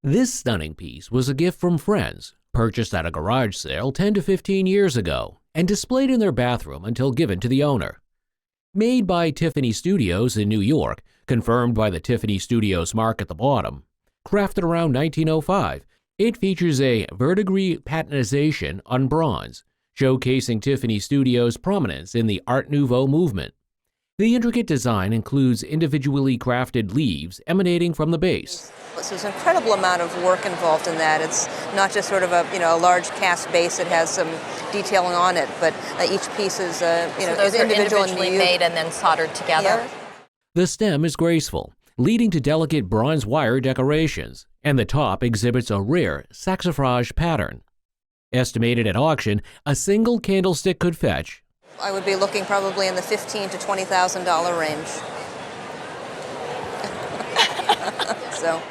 This stunning piece was a gift from friends, purchased at a garage sale 10 to 15 years ago, and displayed in their bathroom until given to the owner. Made by Tiffany Studios in New York, confirmed by the Tiffany Studios mark at the bottom, crafted around 1905, it features a verdigris patinization on bronze, showcasing Tiffany Studios' prominence in the Art Nouveau movement. The intricate design includes individually crafted leaves emanating from the base. So there's an incredible amount of work involved in that. It's not just sort of a large cast base that has some detailing on it, but each piece is so those is are individual individually made and then soldered together. Yeah. The stem is graceful, leading to delicate bronze wire decorations, and the top exhibits a rare saxifrage pattern. Estimated at auction, a single candlestick could fetch. I would be looking probably in the $15,000 to $20,000 range. So.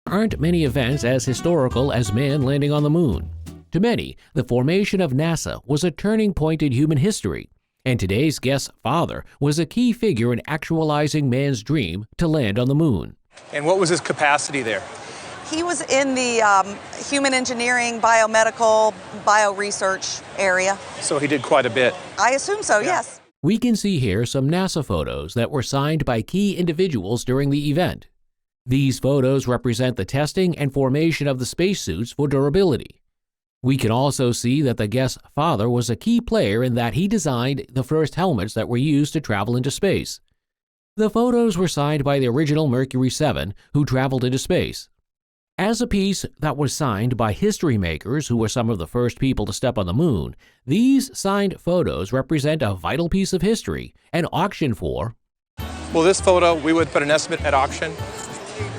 Aren't many events as historical as man landing on the moon. To many, the formation of NASA was a turning point in human history, and today's guest's father was a key figure in actualizing man's dream to land on the moon. And what was his capacity there? He was in the human engineering, biomedical, bioresearch area. So he did quite a bit. I assume so, Yeah. yes. We can see here some NASA photos that were signed by key individuals during the event. These photos represent the testing and formation of the spacesuits for durability. We can also see that the guest's father was a key player in that he designed the first helmets that were used to travel into space. The photos were signed by the original Mercury 7 who traveled into space. As a piece that was signed by history makers who were some of the first people to step on the moon, these signed photos represent a vital piece of history and auctioned for. Well, this photo, we would put an estimate at auction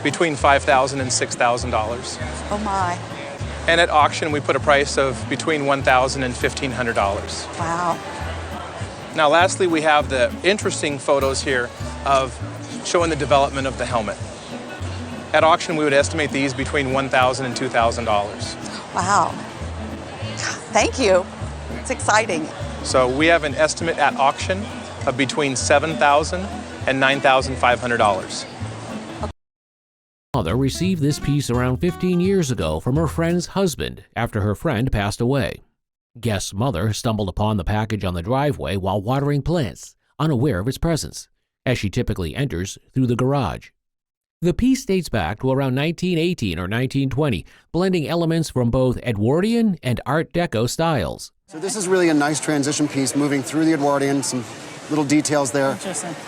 between $5,000 and $6,000. Oh my. And at auction, we put a price of between $1,000 and $1,500. Wow. Now, lastly, we have the interesting photos here of showing the development of the helmet. At auction, we would estimate these between $1,000 and $2,000. Wow. Thank you. It's exciting. So we have an estimate at auction of between $7,000 and $9,500. Mother received this piece around 15 years ago from her friend's husband after her friend passed away. Guest's mother stumbled upon the package on the driveway while watering plants, unaware of its presence, as she typically enters through the garage. The piece dates back to around 1918 or 1920, blending elements from both Edwardian and Art Deco styles. So this is really a nice transition piece, moving through the Edwardian, some little details there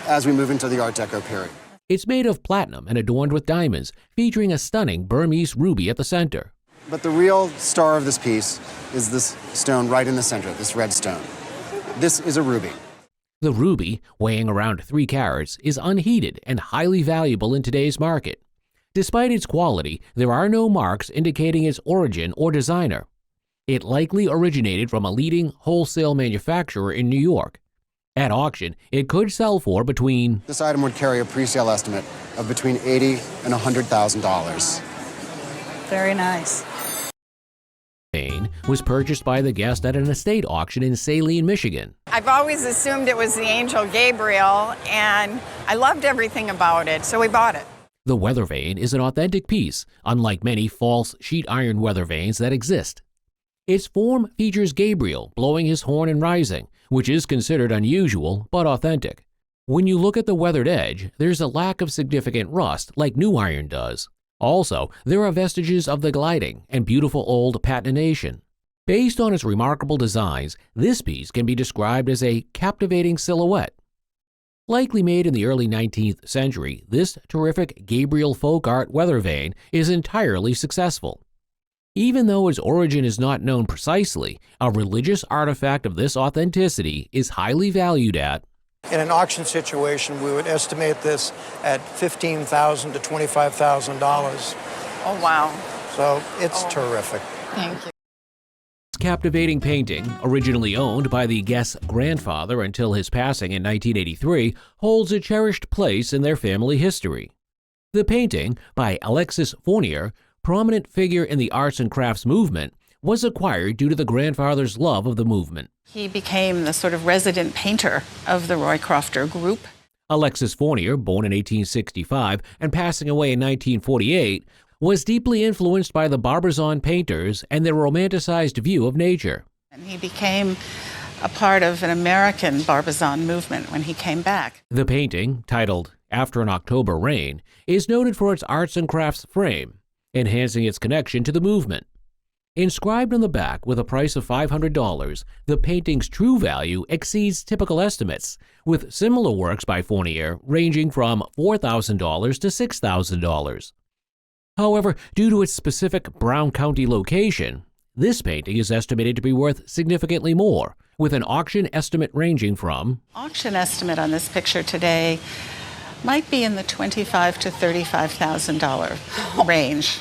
as we move into the Art Deco period. It's made of platinum and adorned with diamonds, featuring a stunning Burmese ruby at the center. But the real star of this piece is this stone right in the center, this red stone. This is a ruby. The ruby, weighing around 3 carats, is unheated and highly valuable in today's market. Despite its quality, there are no marks indicating its origin or designer. It likely originated from a leading wholesale manufacturer in New York. At auction, it could sell for between... This item would carry a pre-sale estimate of between $80,000 and $100,000. Very nice. Was purchased by the guest at an estate auction in Saline, Michigan. I've always assumed it was the angel Gabriel, and I loved everything about it, so we bought it. The weather vane is an authentic piece, unlike many false sheet iron weather vanes that exist. Its form features Gabriel blowing his horn and rising, which is considered unusual but authentic. When you look at the weathered edge, there's a lack of significant rust like new iron does. Also, there are vestiges of the gliding and beautiful old patination. Based on its remarkable designs, this piece can be described as a captivating silhouette. Likely made in the early 19th century, this terrific Gabriel folk art weather vane is entirely successful. Even though its origin is not known precisely, a religious artifact of this authenticity is highly valued at. In an auction situation, we would estimate this at $15,000 to $25,000. Oh, wow. So it's terrific. Thank you. This captivating painting, originally owned by the guest's grandfather until his passing in 1983, holds a cherished place in their family history. The painting, by Alexis Fournier, prominent figure in the arts and crafts movement, was acquired due to the grandfather's love of the movement. He became the sort of resident painter of the Roy Crofter group. Alexis Fournier, born in 1865 and passing away in 1948, was deeply influenced by the Barbizon painters and their romanticized view of nature. And he became a part of an American Barbizon movement when he came back. The painting, titled After an October Rain, is noted for its arts and crafts frame, enhancing its connection to the movement. Inscribed on the back with a price of $500, the painting's true value exceeds typical estimates, with similar works by Fournier ranging from $4,000 to $6,000. However, due to its specific Brown County location, this painting is estimated to be worth significantly more, with an auction estimate ranging from... Auction estimate on this picture today might be in the $25,000 to $35,000 range.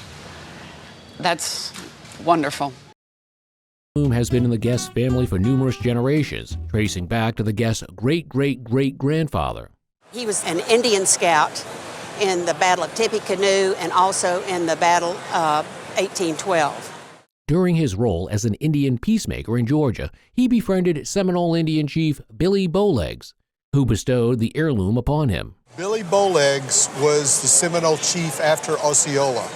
That's wonderful. Bloom has been in the Guest family for numerous generations, tracing back to the Guest's great-great-great-grandfather. He was an Indian scout in the Battle of Tippecanoe and also in the Battle of 1812. During his role as an Indian peacemaker in Georgia, he befriended Seminole Indian chief Billy Bowlegs, who bestowed the heirloom upon him. Billy Bowlegs was the Seminole chief after Osceola.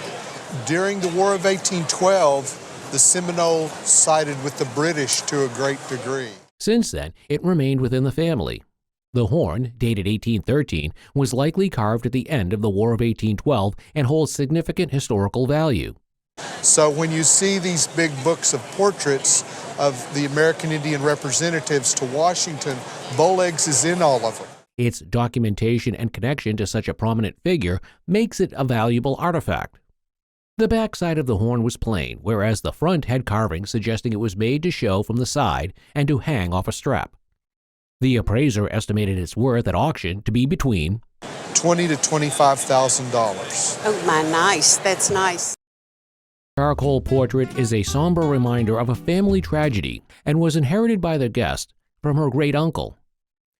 During the War of 1812, the Seminole sided with the British to a great degree. Since then, it remained within the family. The horn, dated 1813, was likely carved at the end of the War of 1812 and holds significant historical value. So when you see these big books of portraits of the American Indian representatives to Washington, Bowlegs is in all of them. Its documentation and connection to such a prominent figure makes it a valuable artifact. The backside of the horn was plain, whereas the front had carvings suggesting it was made to show from the side and to hang off a strap. The appraiser estimated its worth at auction to be between $20,000 to $25,000. Oh my, nice. That's nice. The charcoal portrait is a somber reminder of a family tragedy and was inherited by the Guest from her great-uncle.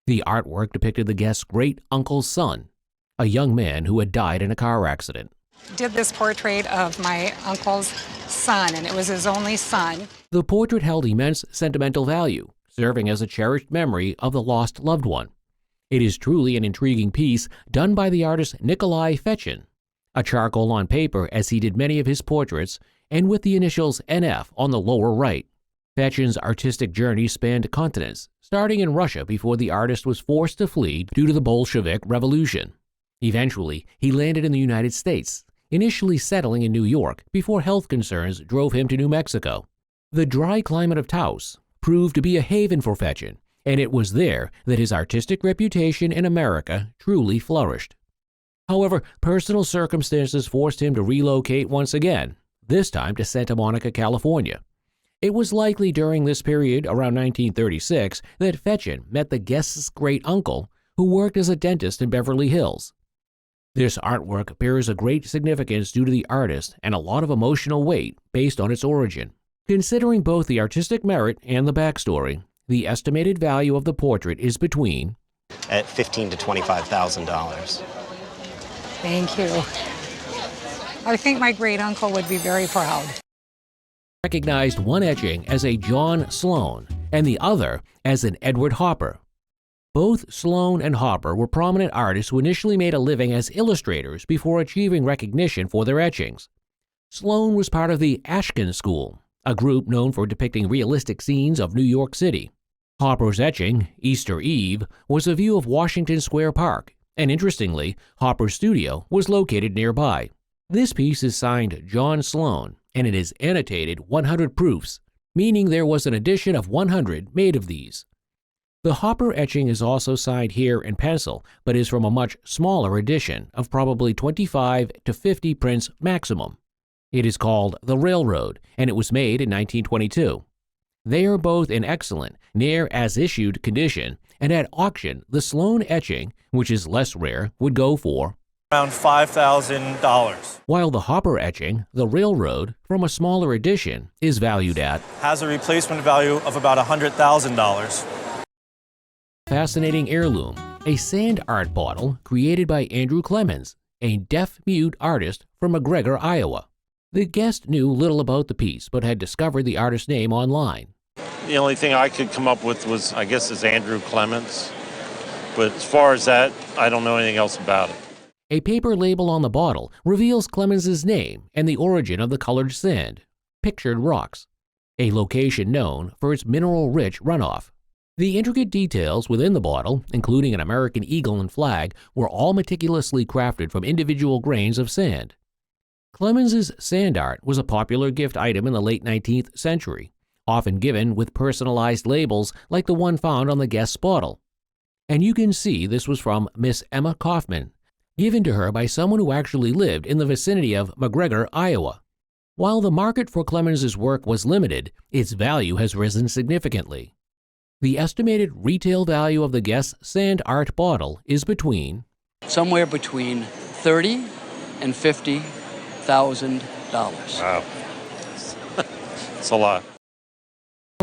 The artwork depicted the Guest's great-uncle's son, a young man who had died in a car accident. Did this portrait of my uncle's son, and it was his only son. The portrait held immense sentimental value, serving as a cherished memory of the lost loved one. It is truly an intriguing piece done by the artist Nikolai Fechin, a charcoal on paper as he did many of his portraits, and with the initials NF on the lower right. Fechin's artistic journey spanned continents, starting in Russia before the artist was forced to flee due to the Bolshevik Revolution. Eventually, he landed in the United States, initially settling in New York before health concerns drove him to New Mexico. The dry climate of Taos proved to be a haven for Fechin, and it was there that his artistic reputation in America truly flourished. However, personal circumstances forced him to relocate once again, this time to Santa Monica, California. It was likely during this period, around 1936, that Fechin met the Guest's great-uncle, who worked as a dentist in Beverly Hills. This artwork bears a great significance due to the artist and a lot of emotional weight based on its origin. Considering both the artistic merit and the backstory, the estimated value of the portrait is between at $15,000 to $25,000. Thank you. I think my great-uncle would be very proud. Recognized one etching as a John Sloan and the other as an Edward Hopper. Both Sloan and Hopper were prominent artists who initially made a living as illustrators before achieving recognition for their etchings. Sloan was part of the Ashkin School, a group known for depicting realistic scenes of New York City. Hopper's etching, Easter Eve, was a view of Washington Square Park, and interestingly, Hopper's studio was located nearby. This piece is signed John Sloan, and it is annotated 100 proofs, meaning there was an edition of 100 made of these. The Hopper etching is also signed here in pencil, but is from a much smaller edition of probably 25 to 50 prints maximum. It is called The Railroad, and it was made in 1922. They are both in excellent, near as-issued condition, and at auction, the Sloan etching, which is less rare, would go for around $5,000. While the Hopper etching, The Railroad, from a smaller edition, is valued at has a replacement value of about $100,000. Fascinating heirloom, a sand art bottle created by Andrew Clemens, a deaf-mute artist from McGregor, Iowa. The Guest knew little about the piece, but had discovered the artist's name online. The only thing I could come up with was, I guess, is Andrew Clemens. But as far as that, I don't know anything else about it. A paper label on the bottle reveals Clemens's name and the origin of the colored sand, pictured rocks, a location known for its mineral-rich runoff. The intricate details within the bottle, including an American eagle and flag, were all meticulously crafted from individual grains of sand. Clemens's sand art was a popular gift item in the late 19th century, often given with personalized labels like the one found on the guest's bottle. And you can see this was from Miss Emma Kaufman, given to her by someone who actually lived in the vicinity of McGregor, Iowa. While the market for Clemens's work was limited, its value has risen significantly. The estimated retail value of the guest's sand art bottle is somewhere between $30,000 and $50,000. Wow. That's a lot.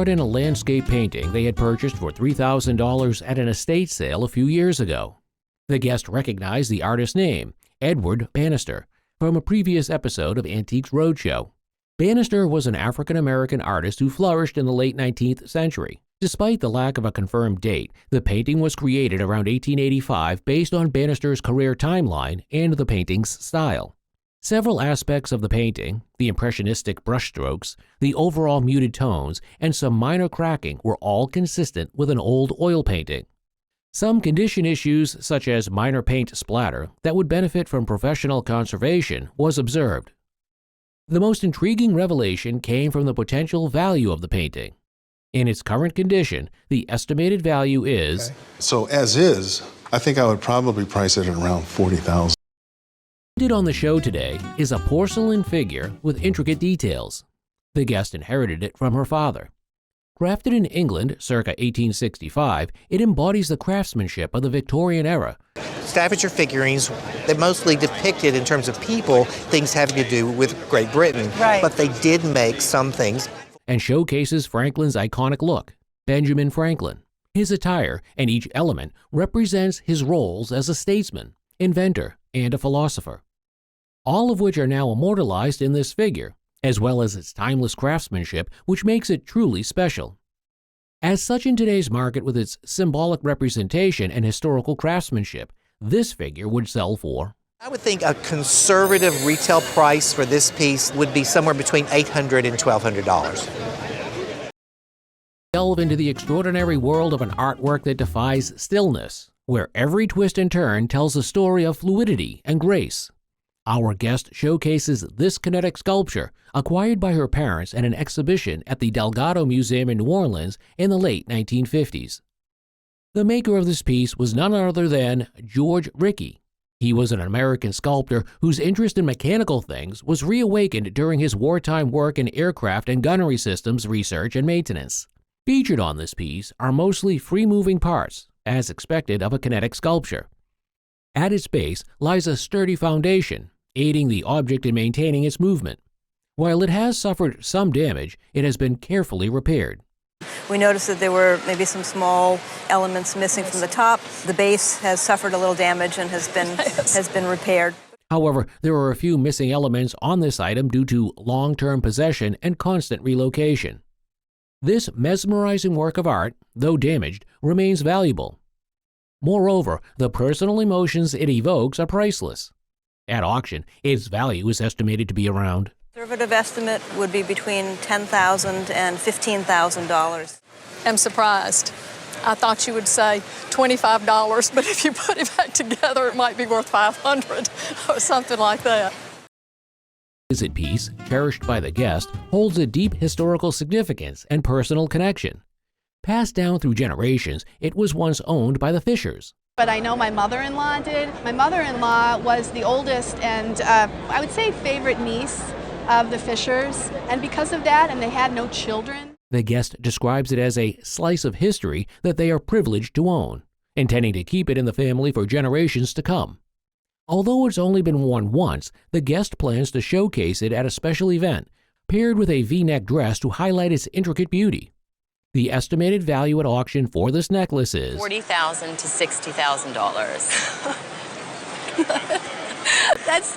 In a landscape painting they had purchased for $3,000 at an estate sale a few years ago. The guest recognized the artist's name, Edward Bannister, from a previous episode of Antiques Roadshow. Bannister was an African-American artist who flourished in the late 19th century. Despite the lack of a confirmed date, the painting was created around 1885 based on Bannister's career timeline and the painting's style. Several aspects of the painting, the impressionistic brushstrokes, the overall muted tones, and some minor cracking were all consistent with an old oil painting. Some condition issues, such as minor paint splatter, that would benefit from professional conservation was observed. The most intriguing revelation came from the potential value of the painting. In its current condition, the estimated value is... So as is, I think I would probably price it at around $40,000. On the show today is a porcelain figure with intricate details. The guest inherited it from her father. Crafted in England circa 1865, it embodies the craftsmanship of the Victorian era. Staffordshire figurines, they're mostly depicted in terms of people, things having to do with Great Britain. Right. But they did make some things. And showcases Franklin's iconic look, Benjamin Franklin. His attire and each element represents his roles as a statesman, inventor, and a philosopher. All of which are now immortalized in this figure, as well as its timeless craftsmanship, which makes it truly special. As such, in today's market with its symbolic representation and historical craftsmanship, this figure would sell for... I would think a conservative retail price for this piece would be somewhere between $800 and $1,200. Delve into the extraordinary world of an artwork that defies stillness, where every twist and turn tells a story of fluidity and grace. Our guest showcases this kinetic sculpture, acquired by her parents at an exhibition at the Delgado Museum in New Orleans in the late 1950s. The maker of this piece was none other than George Rickey. He was an American sculptor whose interest in mechanical things was reawakened during his wartime work in aircraft and gunnery systems research and maintenance. Featured on this piece are mostly free-moving parts, as expected of a kinetic sculpture. At its base lies a sturdy foundation, aiding the object in maintaining its movement. While it has suffered some damage, it has been carefully repaired. We noticed that there were maybe some small elements missing from the top. The base has suffered a little damage and has been repaired. However, there are a few missing elements on this item due to long-term possession and constant relocation. This mesmerizing work of art, though damaged, remains valuable. Moreover, the personal emotions it evokes are priceless. At auction, its value is estimated to be around... Conservative estimate would be between $10,000 and $15,000. I'm surprised. I thought you would say $25, but if you put it back together, it might be worth $500 or something like that. The visit piece, cherished by the guest, holds a deep historical significance and personal connection. Passed down through generations, it was once owned by the Fishers. But I know my mother-in-law did. My mother-in-law was the oldest and I would say favorite niece of the Fishers, and because of that, and they had no children. The guest describes it as a slice of history that they are privileged to own, intending to keep it in the family for generations to come. Although it's only been worn once, the guest plans to showcase it at a special event, paired with a V-neck dress to highlight its intricate beauty. The estimated value at auction for this necklace is $40,000 to $60,000. That's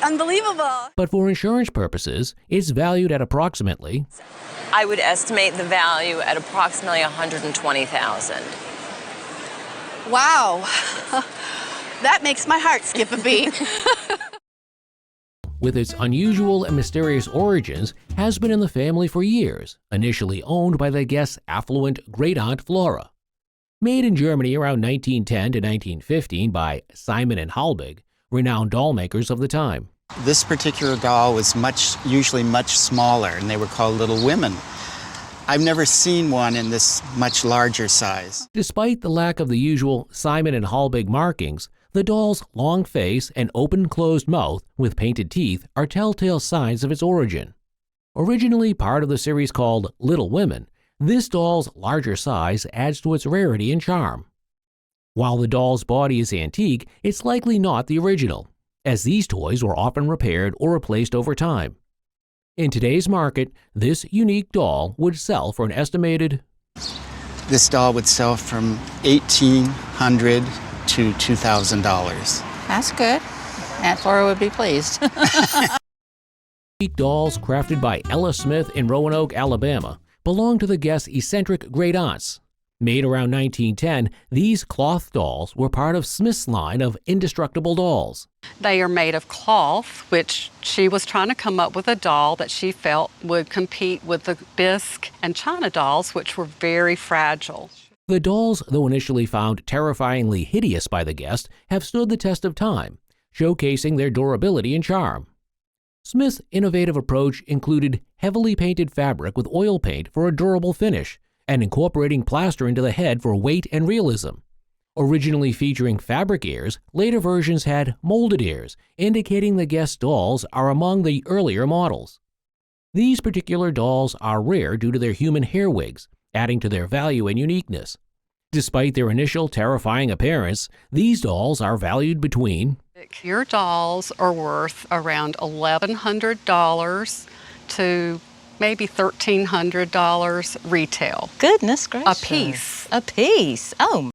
unbelievable. But for insurance purposes, it's valued at approximately... I would estimate the value at approximately $120,000. Wow. That makes my heart skip a beat. With its unusual and mysterious origins, has been in the family for years, initially owned by the guest's affluent great-aunt Flora. Made in Germany around 1910 to 1915 by Simon and Halbig, renowned doll makers of the time. This particular doll was usually much smaller, and they were called Little Women. I've never seen one in this much larger size. Despite the lack of the usual Simon and Halbig markings, the doll's long face and open-closed mouth with painted teeth are telltale signs of its origin. Originally part of the series called Little Women, this doll's larger size adds to its rarity and charm. While the doll's body is antique, it's likely not the original, as these toys were often repaired or replaced over time. In today's market, this unique doll would sell for an estimated... This doll would sell from $1,800 to $2,000. That's good. Aunt Flora would be pleased. Unique dolls crafted by Ella Smith in Roanoke, Alabama, belong to the guest's eccentric great-aunts. Made around 1910, these cloth dolls were part of Smith's line of indestructible dolls. They are made of cloth, which she was trying to come up with a doll that she felt would compete with the bisque and china dolls, which were very fragile. The dolls, though initially found terrifyingly hideous by the guest, have stood the test of time, showcasing their durability and charm. Smith's innovative approach included heavily painted fabric with oil paint for a durable finish, and incorporating plaster into the head for weight and realism. Originally featuring fabric ears, later versions had molded ears, indicating the guest dolls are among the earlier models. These particular dolls are rare due to their human hair wigs, adding to their value and uniqueness. Despite their initial terrifying appearance, these dolls are valued between... Your dolls are worth around $1,100 to maybe $1,300 retail. Goodness gracious. A piece. A piece. Oh.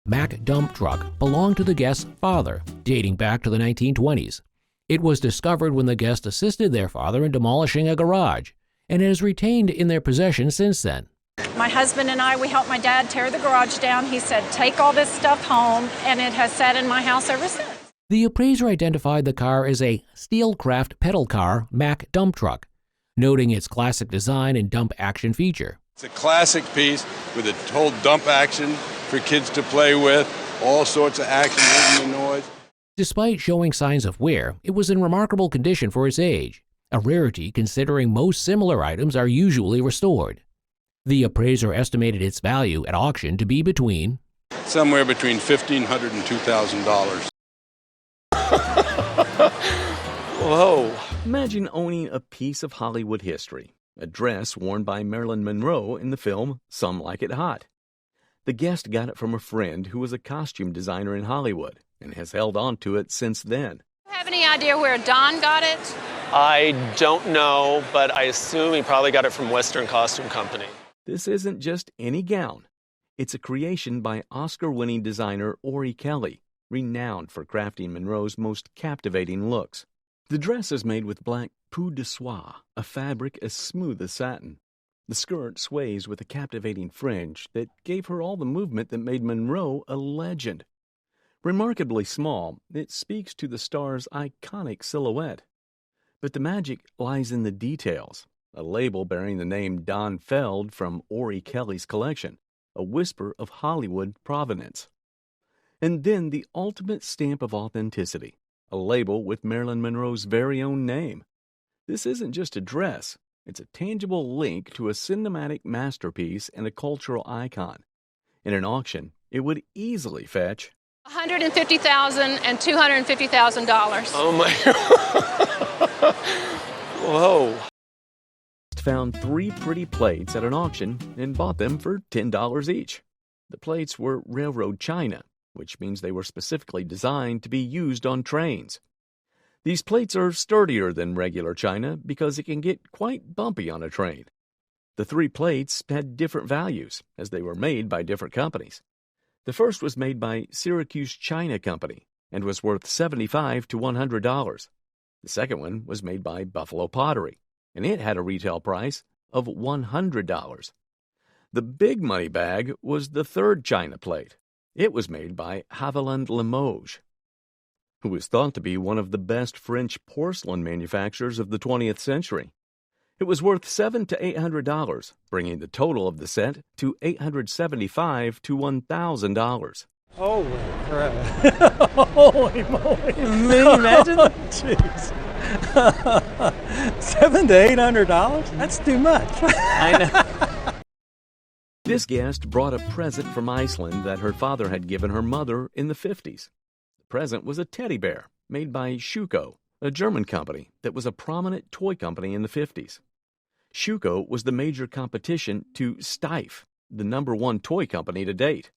Mack dump truck belonged to the guest's father, dating back to the 1920s. It was discovered when the guest assisted their father in demolishing a garage, and has retained in their possession since then. My husband and I, we helped my dad tear the garage down. He said, take all this stuff home, and it has sat in my house ever since. The appraiser identified the car as a Steelcraft pedal car Mack dump truck, noting its classic design and dump action feature. It's a classic piece with a whole dump action for kids to play with, all sorts of action, moving the noise. Despite showing signs of wear, it was in remarkable condition for its age, a rarity considering most similar items are usually restored. The appraiser estimated its value at auction to be between... somewhere between $1,500 and $2,000. Whoa! Imagine owning a piece of Hollywood history, a dress worn by Marilyn Monroe in the film Some Like It Hot. The guest got it from a friend who was a costume designer in Hollywood and has held on to it since then. Have any idea where Don got it? I don't know, but I assume he probably got it from Western Costume Company. This isn't just any gown. It's a creation by Oscar-winning designer Ori Kelly, renowned for crafting Monroe's most captivating looks. The dress is made with black peau de soie, a fabric as smooth as satin. The skirt sways with a captivating fringe that gave her all the movement that made Monroe a legend. Remarkably small, it speaks to the star's iconic silhouette. But the magic lies in the details. A label bearing the name Don Feld from Ori Kelly's collection, a whisper of Hollywood provenance. And then the ultimate stamp of authenticity, a label with Marilyn Monroe's very own name. This isn't just a dress, it's a tangible link to a cinematic masterpiece and a cultural icon. In an auction, it would easily fetch $150,000 and $250,000. Oh my... Whoa. Found 3 pretty plates at an auction and bought them for $10 each. The plates were railroad china, which means they were specifically designed to be used on trains. These plates are sturdier than regular china because it can get quite bumpy on a train. The 3 plates had different values as they were made by different companies. The first was made by Syracuse China Company and was worth $75 to $100. The second one was made by Buffalo Pottery, and it had a retail price of $100. The big money bag was the third china plate. It was made by Haviland Limoges, who was thought to be one of the best French porcelain manufacturers of the 20th century. It was worth $700 to $800, bringing the total of the set to $875 to $1,000. Holy crap. Holy moly. Can you imagine? Jeez. $700 to $800? That's too much. I know. This guest brought a present from Iceland that her father had given her mother in the 50s. The present was a teddy bear made by Schuko, a German company that was a prominent toy company in the 50s. Schuko was the major competition to Steiff, the #1 toy company to date.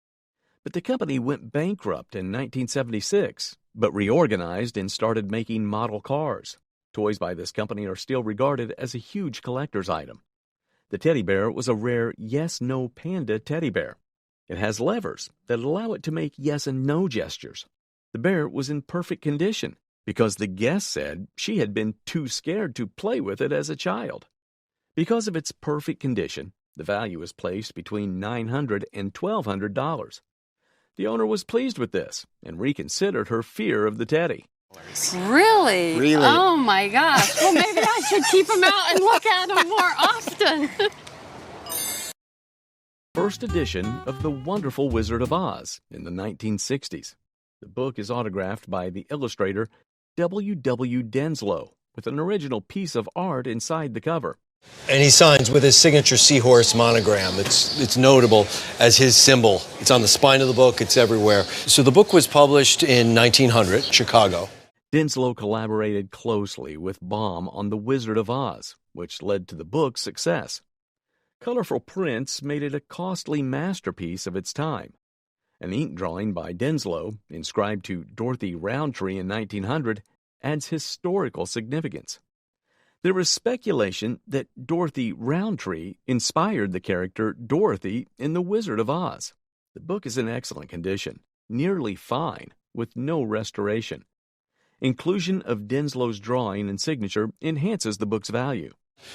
But the company went bankrupt in 1976, but reorganized and started making model cars. Toys by this company are still regarded as a huge collector's item. The teddy bear was a rare yes-no panda teddy bear. It has levers that allow it to make yes and no gestures. The bear was in perfect condition because the guest said she had been too scared to play with it as a child. Because of its perfect condition, the value is placed between $900 and $1,200. The owner was pleased with this and reconsidered her fear of the teddy. Really? Really? Oh my gosh. Well, maybe I should keep them out and look at them more often. First edition of The Wonderful Wizard of Oz in the 1960s. The book is autographed by the illustrator W. Denslow with an original piece of art inside the cover. And he signs with his signature seahorse monogram. It's notable as his symbol. It's on the spine of the book. It's everywhere. So the book was published in 1900, Chicago. Denslow collaborated closely with Baum on The Wizard of Oz, which led to the book's success. Colorful prints made it a costly masterpiece of its time. An ink drawing by Denslow, inscribed to Dorothy Roundtree in 1900, adds historical significance. There is speculation that Dorothy Roundtree inspired the character Dorothy in The Wizard of Oz. The book is in excellent condition, nearly fine, with no restoration. Inclusion of Denslow's drawing and signature enhances the book's value.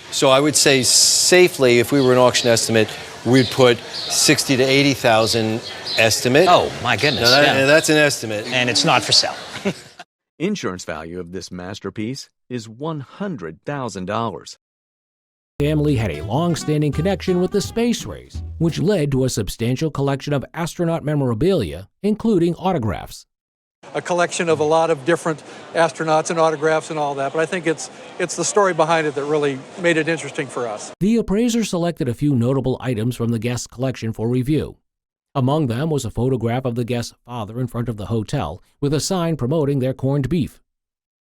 So I would say safely, if we were an auction estimate, we'd put 60 to 80,000 estimate. Oh, my goodness. And that's an estimate. And it's not for sale. Insurance value of this masterpiece is $100,000. Family had a long-standing connection with the space race, which led to a substantial collection of astronaut memorabilia, including autographs. A collection of a lot of different astronauts and autographs and all that, but I think it's the story behind it that really made it interesting for us. The appraiser selected a few notable items from the guest's collection for review. Among them was a photograph of the guest's father in front of the hotel with a sign promoting their corned beef.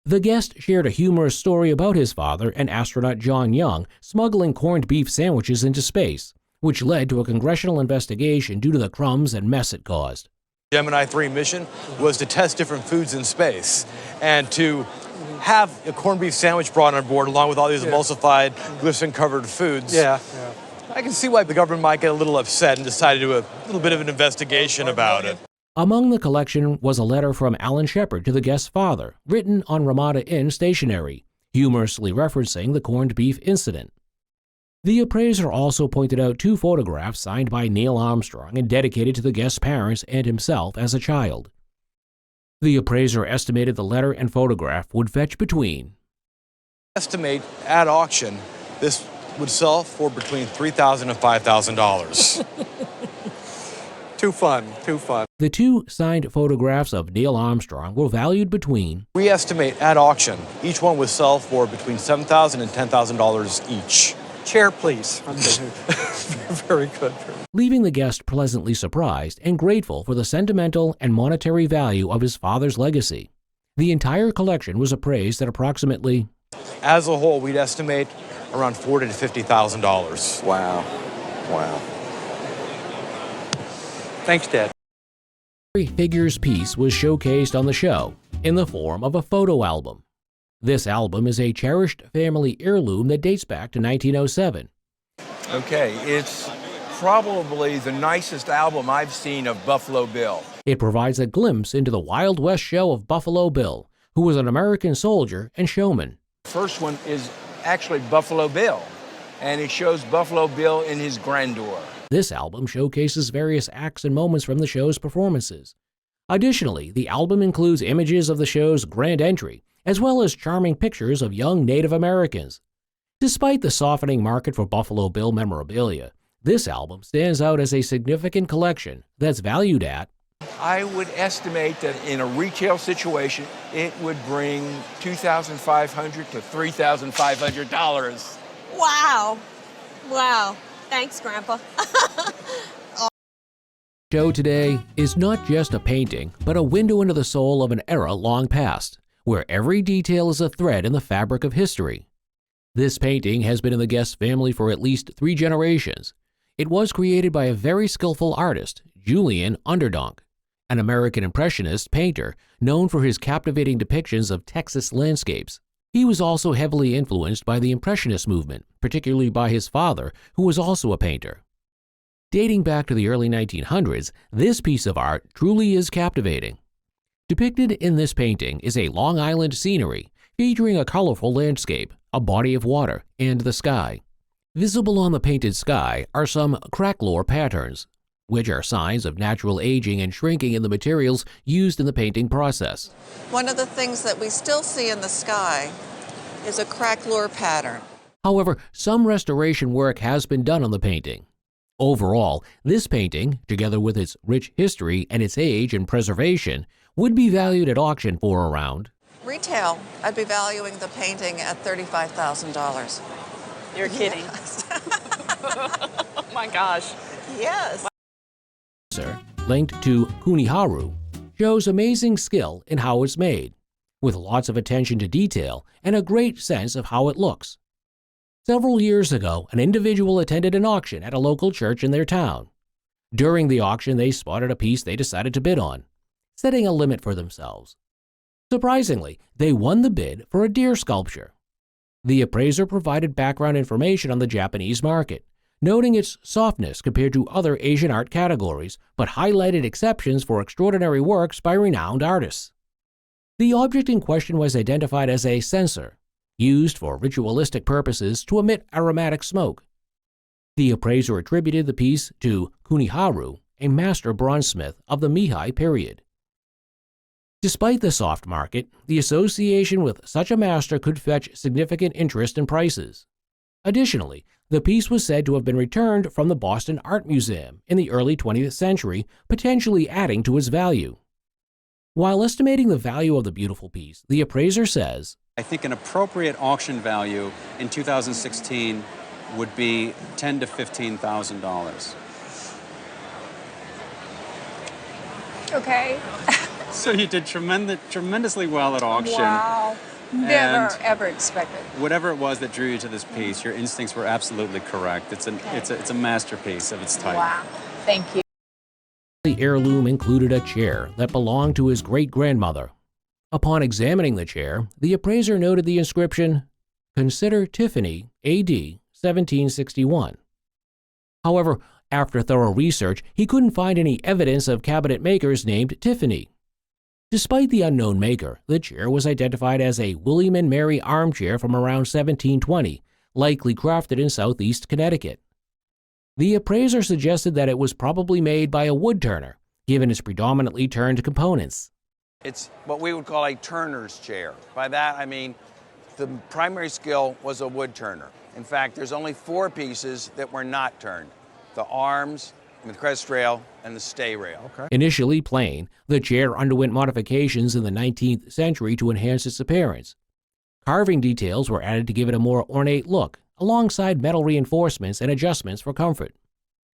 The guest shared a humorous story about his father and astronaut John Young smuggling corned beef sandwiches into space, which led to a congressional investigation due to the crumbs and mess it caused. Gemini 3 mission was to test different foods in space, and to have a corned beef sandwich brought on board along with all these emulsified, glycerin-covered foods. I can see why the government might get a little upset and decide to do a little bit of an investigation about it. Among the collection was a letter from Alan Shepard to the guest's father, written on Ramada Inn stationery, humorously referencing the corned beef incident. The appraiser also pointed out 2 photographs signed by Neil Armstrong and dedicated to the guest's parents and himself as a child. The appraiser estimated the letter and photograph would fetch between. Estimate at auction, this would sell for between $3,000 and $5,000. Too fun. The 2 signed photographs of Neil Armstrong were valued between. We estimate at auction, each one would sell for between $7,000 and $10,000 each. Chair, please. Very good. Leaving the guest pleasantly surprised and grateful for the sentimental and monetary value of his father's legacy. The entire collection was appraised at approximately, as a whole, we'd estimate around $40,000 to $50,000. Wow. Thanks, Dad. Every figure's piece was showcased on the show in the form of a photo album. This album is a cherished family heirloom that dates back to 1907. Okay, it's probably the nicest album I've seen of Buffalo Bill. It provides a glimpse into the Wild West show of Buffalo Bill, who was an American soldier and showman. First one is actually Buffalo Bill, and it shows Buffalo Bill in his grandeur. This album showcases various acts and moments from the show's performances. Additionally, the album includes images of the show's grand entry, as well as charming pictures of young Native Americans. Despite the softening market for Buffalo Bill memorabilia, this album stands out as a significant collection that's valued at I would estimate that in a retail situation, it would bring $2,500 to $3,500. Wow. Wow. Thanks, Grandpa. Show today is not just a painting, but a window into the soul of an era long past, where every detail is a thread in the fabric of history. This painting has been in the Guest family for at least 3 generations. It was created by a very skillful artist, Julian Underdonk, an American Impressionist painter known for his captivating depictions of Texas landscapes. He was also heavily influenced by the Impressionist movement, particularly by his father, who was also a painter. Dating back to the early 1900s, this piece of art truly is captivating. Depicted in this painting is a Long Island scenery featuring a colorful landscape, a body of water, and the sky. Visible on the painted sky are some cracklure patterns, which are signs of natural aging and shrinking in the materials used in the painting process. One of the things that we still see in the sky is a cracklure pattern. However, some restoration work has been done on the painting. Overall, this painting, together with its rich history and its age and preservation, would be valued at auction for around Retail, I'd be valuing the painting at $35,000. You're kidding. Yes. Oh my gosh. Yes. Linked to Kuniharu shows amazing skill in how it's made, with lots of attention to detail and a great sense of how it looks. Several years ago, an individual attended an auction at a local church in their town. During the auction, they spotted a piece they decided to bid on, setting a limit for themselves. Surprisingly, they won the bid for a deer sculpture. The appraiser provided background information on the Japanese market, noting its softness compared to other Asian art categories, but highlighted exceptions for extraordinary works by renowned artists. The object in question was identified as a censer, used for ritualistic purposes to emit aromatic smoke. The appraiser attributed the piece to Kuniharu, a master bronzesmith of the Meihei period. Despite the soft market, the association with such a master could fetch significant interest in prices. Additionally, the piece was said to have been returned from the Boston Art Museum in the early 20th century, potentially adding to its value. While estimating the value of the beautiful piece, the appraiser says, I think an appropriate auction value in 2016 would be $10,000 to $15,000. Okay. So you did tremendously well at auction. Wow. Never, ever expected. Whatever it was that drew you to this piece, your instincts were absolutely correct. It's a masterpiece of its type. Wow. Thank you. The heirloom included a chair that belonged to his great-grandmother. Upon examining the chair, the appraiser noted the inscription, "Consider Tiffany, A.D. 1761. However, after thorough research, he couldn't find any evidence of cabinet makers named Tiffany. Despite the unknown maker, the chair was identified as a William and Mary armchair from around 1720, likely crafted in southeast Connecticut. The appraiser suggested that it was probably made by a wood turner, given its predominantly turned components. It's what we would call a turner's chair. By that, I mean the primary skill was a wood turner. In fact, there's only 4 pieces that were not turned: the arms, the crest rail, and the stay rail. Okay. Initially plain, the chair underwent modifications in the 19th century to enhance its appearance. Carving details were added to give it a more ornate look, alongside metal reinforcements and adjustments for comfort.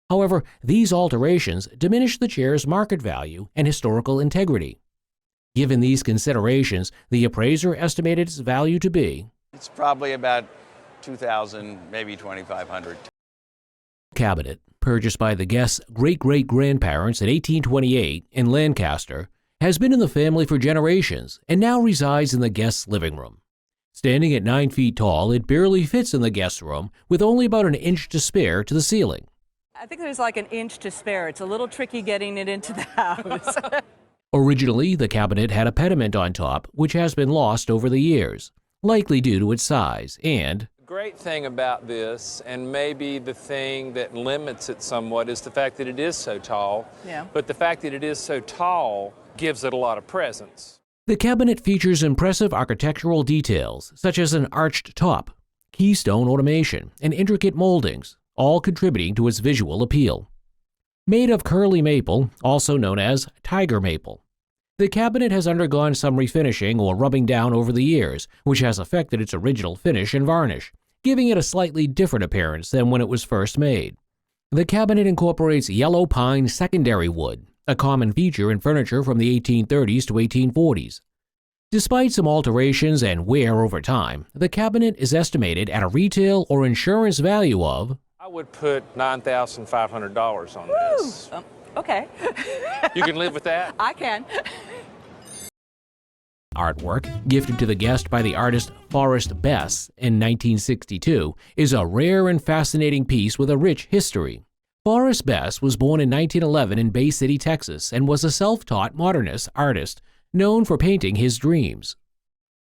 However, these alterations diminished the chair's market value and historical integrity. Given these considerations, the appraiser estimated its value to be It's probably about $2,000, maybe $2,500. Cabinet, purchased by the guest's great-great-grandparents in 1828 in Lancaster, has been in the family for generations and now resides in the guest's living room. Standing at 9 feet tall, it barely fits in the guest room, with only about an inch to spare to the ceiling. I think there's like an inch to spare. It's a little tricky getting it into the house. Originally, the cabinet had a pediment on top, which has been lost over the years, likely due to its size, and Great thing about this, and maybe the thing that limits it somewhat, is the fact that it is so tall. Yeah. But the fact that it is so tall gives it a lot of presence. The cabinet features impressive architectural details, such as an arched top, keystone automation, and intricate moldings, all contributing to its visual appeal. Made of curly maple, also known as tiger maple, the cabinet has undergone some refinishing or rubbing down over the years, which has affected its original finish and varnish, giving it a slightly different appearance than when it was first made. The cabinet incorporates yellow pine secondary wood, a common feature in furniture from the 1830s to 1840s. Despite some alterations and wear over time, the cabinet is estimated at a retail or insurance value of I would put $9,500 on this. Okay. You can live with that? I can. artwork, gifted to the guest by the artist Forrest Bess in 1962, is a rare and fascinating piece with a rich history. Forrest Bess was born in 1911 in Bay City, Texas, and was a self-taught modernist artist known for painting his dreams.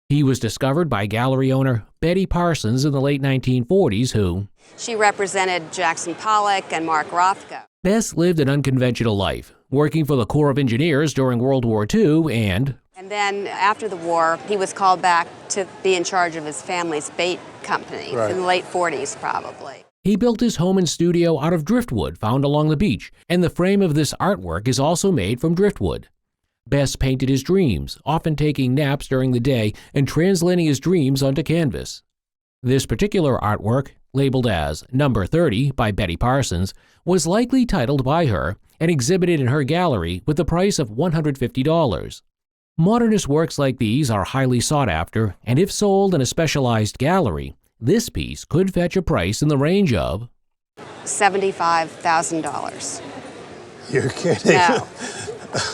He was discovered by gallery owner Betty Parsons in the late 1940s, who She represented Jackson Pollock and Mark Rothko. Bess lived an unconventional life, working for the Corps of Engineers during World War II And then after the war, he was called back to be in charge of his family's bait company in the late 40s, probably. He built his home and studio out of driftwood found along the beach, and the frame of this artwork is also made from driftwood. Bess painted his dreams, often taking naps during the day and translating his dreams onto canvas. This particular artwork, labeled as Number 30 by Betty Parsons, was likely titled by her and exhibited in her gallery with the price of $150. Modernist works like these are highly sought after, and if sold in a specialized gallery, this piece could fetch a price in the range of $75,000. You're kidding. No,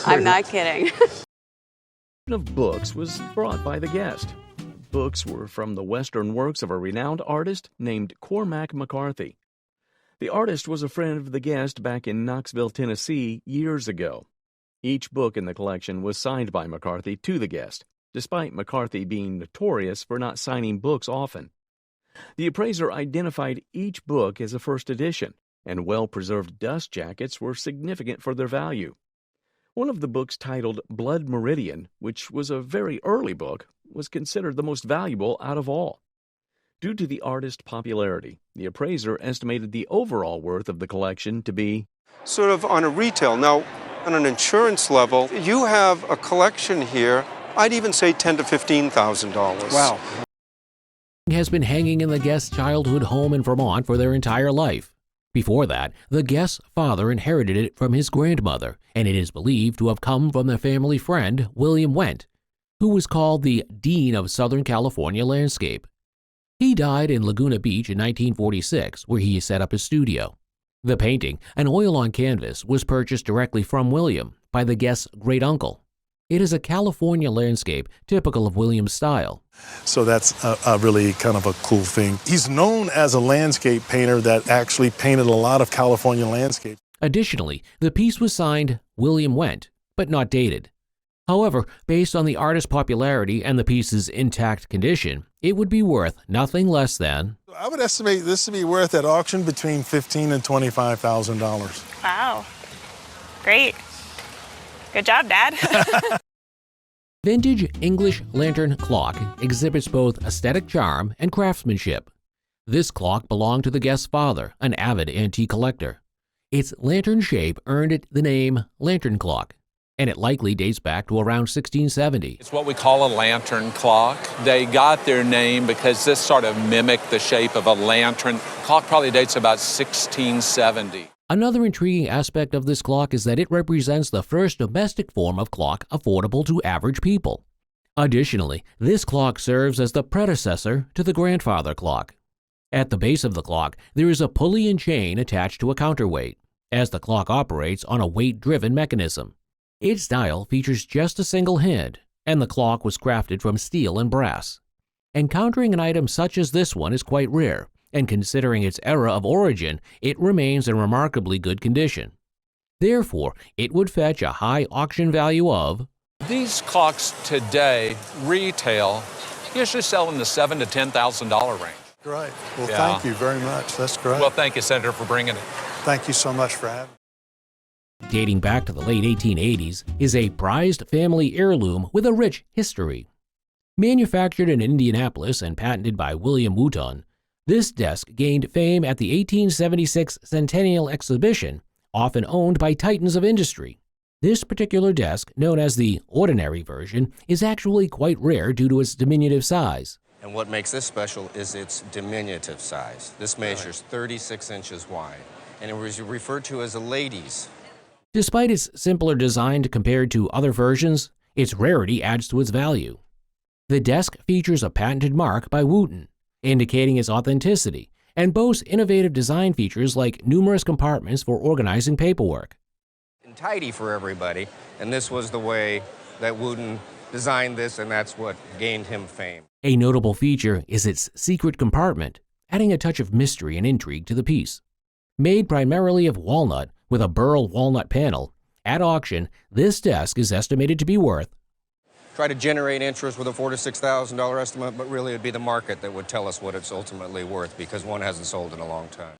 I'm not kidding. Of books was brought by the guest. Books were from the Western works of a renowned artist named Cormac McCarthy. The artist was a friend of the guest back in Knoxville, Tennessee, years ago. Each book in the collection was signed by McCarthy to the guest, despite McCarthy being notorious for not signing books often. The appraiser identified each book as a first edition, and well-preserved dust jackets were significant for their value. One of the books, titled Blood Meridian, which was a very early book, was considered the most valuable out of all. Due to the artist's popularity, the appraiser estimated the overall worth of the collection to be sort of on a retail. Now, on an insurance level, you have a collection here, I'd even say $10,000 to $15,000. Wow. has been hanging in the guest's childhood home in Vermont for their entire life. Before that, the guest's father inherited it from his grandmother, and it is believed to have come from the family friend, William Went, who was called the Dean of Southern California Landscape. He died in Laguna Beach in 1946, where he set up his studio. The painting, an oil on canvas, was purchased directly from William by the guest's great-uncle. It is a California landscape typical of William's style. So that's a really kind of a cool thing. He's known as a landscape painter that actually painted a lot of California landscapes. Additionally, the piece was signed William Went, but not dated. However, based on the artist's popularity and the piece's intact condition, it would be worth nothing less than I would estimate this to be worth at auction between $15,000 and $25,000. Wow. Great. Good job, Dad. Vintage English lantern clock exhibits both aesthetic charm and craftsmanship. This clock belonged to the guest's father, an avid antique collector. Its lantern shape earned it the name lantern clock, and it likely dates back to around 1670. It's what we call a lantern clock. They got their name because this sort of mimicked the shape of a lantern. The clock probably dates about 1670. Another intriguing aspect of this clock is that it represents the first domestic form of clock affordable to average people. Additionally, this clock serves as the predecessor to the grandfather clock. At the base of the clock, there is a pulley and chain attached to a counterweight, as the clock operates on a weight-driven mechanism. Its dial features just a single hand, and the clock was crafted from steel and brass. Encountering an item such as this one is quite rare, and considering its era of origin, it remains in remarkably good condition. Therefore, it would fetch a high auction value of These clocks today, retail, usually sell in the $7,000 to $10,000 range. Great. Well, Yeah. thank you very much. That's great. Well, thank you, Senator, for bringing it. Thank you so much for having me. Dating back to the late 1880s, is a prized family heirloom with a rich history. Manufactured in Indianapolis and patented by William Wooton, this desk gained fame at the 1876 Centennial Exhibition, often owned by titans of industry. This particular desk, known as the ordinary version, is actually quite rare due to its diminutive size. And what makes this special is its diminutive size. This measures 36 inches wide, and it was referred to as a ladies. Despite its simpler design compared to other versions, its rarity adds to its value. The desk features a patented mark by Wooton, indicating its authenticity, and boasts innovative design features like numerous compartments for organizing paperwork. And tidy for everybody, and this was the way that Wooton designed this, and that's what gained him fame. A notable feature is its secret compartment, adding a touch of mystery and intrigue to the piece. Made primarily of walnut with a burl walnut panel, at auction, this desk is estimated to be worth. Try to generate interest with a $4,000 to $6,000 estimate, but really it'd be the market that would tell us what it's ultimately worth, because one hasn't sold in a long time.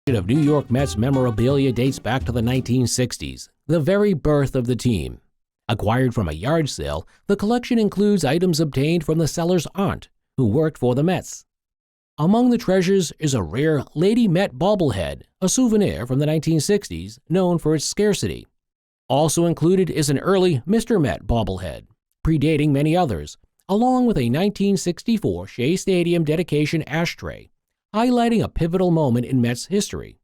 Of New York Mets memorabilia dates back to the 1960s, the very birth of the team. Acquired from a yard sale, the collection includes items obtained from the seller's aunt, who worked for the Mets. Among the treasures is a rare Lady Met bobblehead, a souvenir from the 1960s known for its scarcity. Also included is an early Mr. Met bobblehead, predating many others, along with a 1964 Shea Stadium dedication ashtray, highlighting a pivotal moment in Mets history.